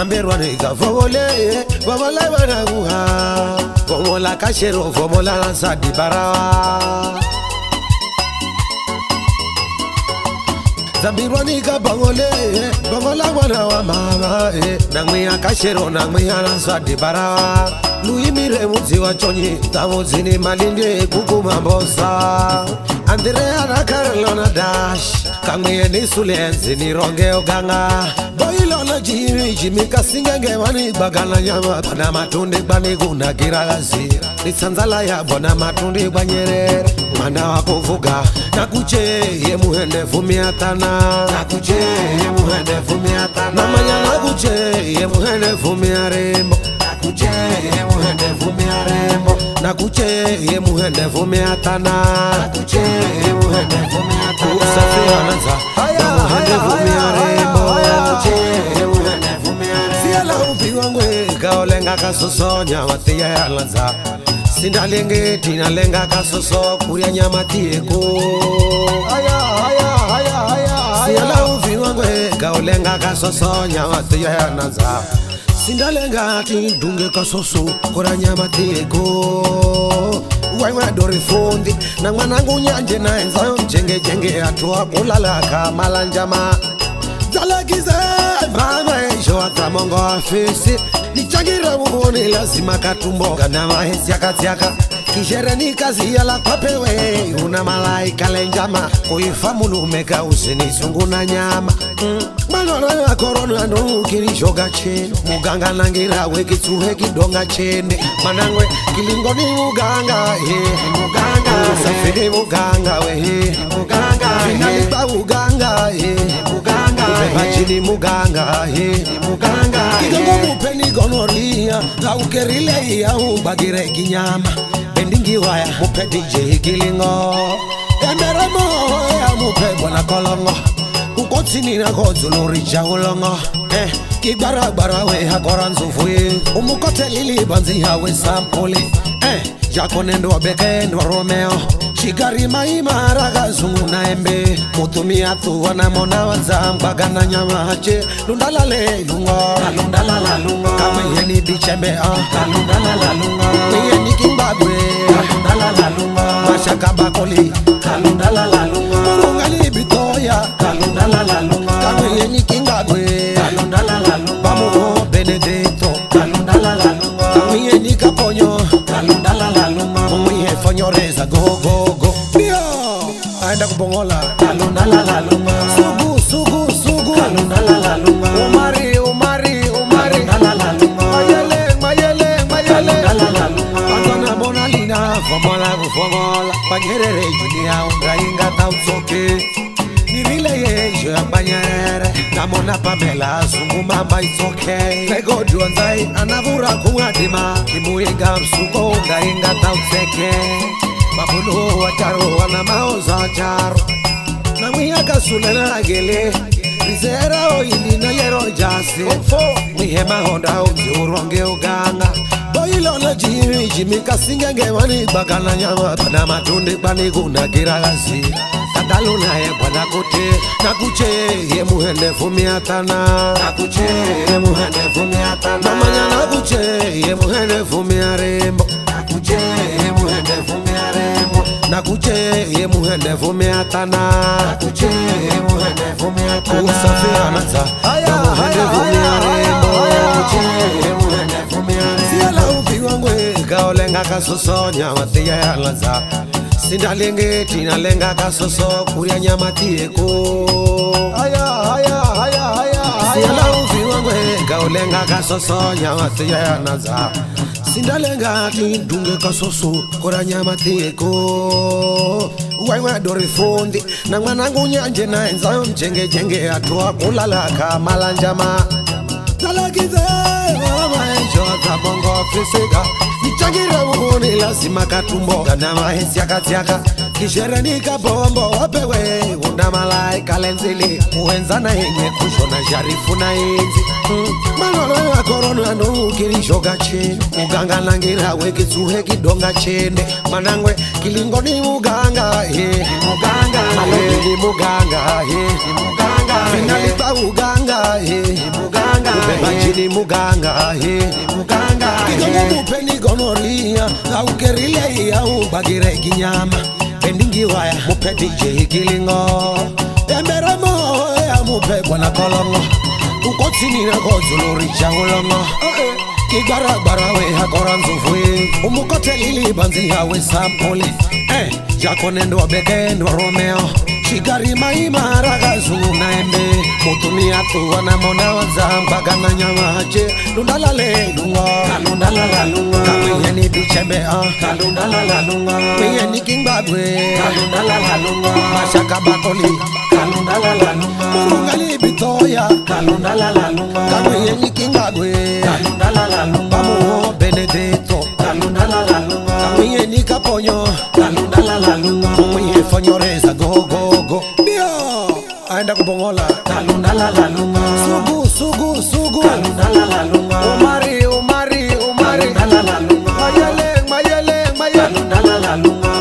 Zamberwa nega Vomole Vomola Vanaguha Vomola Kashero Vomola Lansa di Barawa Zambirwa nega Vomole Vomola Vanawa Mama Nangmia Kashero Nangmia Lansa di Barawa Luimire Muzi wa Chonyi Tamuzini Malinde Kukuma Bosa Andrea na Carolina Dash Kangmia ni Sulenzi ni Ronge Oganga Boilona Jimmy Kasinga Ngewani Bagana Nyama Bana Matundi Bani Guna Giragazi Nisanzala ya Bona Matundi Banyere Manda wakufuga Nakuche ye muhende fumiatana Nakuche ye muhende fumiatana Namanya nakuche ye muhende fumiarembo Nakuche ye muhende fumiarembo Nakuche ye muhende fumiatana Nakuche ye muhende fumiatana Usafi ananza ya muhende fumiarembo Nakuche ye muhende fumiarembo Siala upiwa ngwe Kaolenga kasosonya Watia ya lanza Sindalenge tinalenga kasoso Kuria nyama tieko Siala upiwa ngwe Kaolenga kasoso Nyama tiya ya lanza Sindalenga tidunge kasoso Kura nyama tieko Waiwa dori fundi Na mwanangu nyanje na enzayo Mjenge jenge atua kulalaka malanjama Zalakize Mama ejo atamongo afisi Nichangira muone lazima katumbo Gana mahesi ya katiaka Kishere ni kazi ya la papewe Una malaika lenjama Kuifamu lumeka usini sungu na nyama Manolo ya korona no kirishoga chene Muganga nangira weki tuhe kidonga chene Manangwe kilingo ni muganga Muganga Safiri muganga we Muganga Finalipa muganga Muganga Ubebachini muganga Muganga Kigongo mupeni gonoria Laukerile ya ubagire kinyama Bendingi waya mupe DJ kilingo Emeremo ya mupe bwana kolongo Ukotini na kodzulu richa ulongo Kibara bara we hakora nzufuye Umukote lili banzi hawe sampuli Jako nendo wabeke ndo Romeo Shigari maima raga zungu na embe Mutumia tu wanamona wanzamba Gana nyama hache Lundalale lungo Lundalala lungo Kama yeni bichembe Lundalala lungo Yeni kimbabwe Lundalala lungo Mashaka bakoli Lundalala lungo Murungali bitoya Lundalala lungo Kama yeni kimbabwe Lundalala lungo Bamu Benedetto Lundalala lungo Kama yeni kaponyo Lundalala lungo Mwihe fonyoreza go go go Bio Aenda kubongola Lundalala lungo Sugu Lundalala lungo Umari Lundalala lungo Mayele Lundalala lungo Atona bonalina Fomola Banyerere junia Unga inga tautsoke Nirile yejo ya banyere Namona Pamela Sungu mama it's okay Lego juanzai Anavura kuadima Kimuiga msuko Unga inga tautseke Mabulu wacharo Wana maoza charo Namia kasule na agele Rizera oili na yero jasi Mihema honda uronge uganga Boilona Jimmy Kasinga Ngewani Bagana nyama Bana matundi bani guna giragazi Kadaluna ye bwana kote Nakuche ye muhende fumiatana Nakuche ye muhende fumiatana Namanya nakuche ye muhende fumiarembo Nakuche ye muhende fumiarembo Nakuche ye muhende fumiatana Nakuche ye muhende fumiatana Usafi ananza Muhende fumiarembo Nakuche ye muhende fumiarembo Siala upiwa ngwe Kaolenga kasosonya Watia ya lanza Sindalenge tinalenga kasoso Kuria nyama tieko Siala upiwa ngwe Kaolenga kasoso Nyama tiya ya lanza Sindalenga tidunge kasoso Kura nyama tieko Waiwa dori fundi Na mwanangu nyanje na enzayo Mjenge atua kulalaka malanjama Talakize Mama enjo Zabongo fisika Nichangira muhuni lazima katumbo Gana mahesi ya katiaka Kishere ni kabombo Wapewe Una malaika lenzili Uenzana yenye kushona jarifu na enzi Manolo ya korona no kirishoga chene Muganga nangira weki tuhe kidonga chene Manangwe kilingo ni muganga Muganga Maloli ni muganga Muganga Finalipa muganga Muganga Bajini muganga Kidogo mupeni gonoria Au kerile ya ubagire ginyama Pendingi waya mupe DJ Kilingo Embere mo ya mupe kwa na kolongo Ukotini na kozuluri changulongo Kigara we hakora nzufwe Umukote lili banzi hawe sampole Jako nendo beke ndo Romeo Shigari maima ragazu na embe Mutuni atu wana mona wazamba Gana nyama hache Lundala le lunga Kalundala la lunga Kamwe ni bichembe Kalundala la lunga Mwenye ni kingbabwe Kalundala la lunga Mashaka bakoli Kalundala la lunga Murunga ni bitoya Kalundala la lunga Kamwe ni kingbabwe Kalundala la lunga Bamu Benedetto Kalundala la lunga Kamwe ni kaponyo Kalundala la lunga Mwenye fonyoreza go Bio Aenda kubongola Kalundala la lunga Sugu Kalundala la lunga Umari Kalundala la lunga Mayele Kalundala la lunga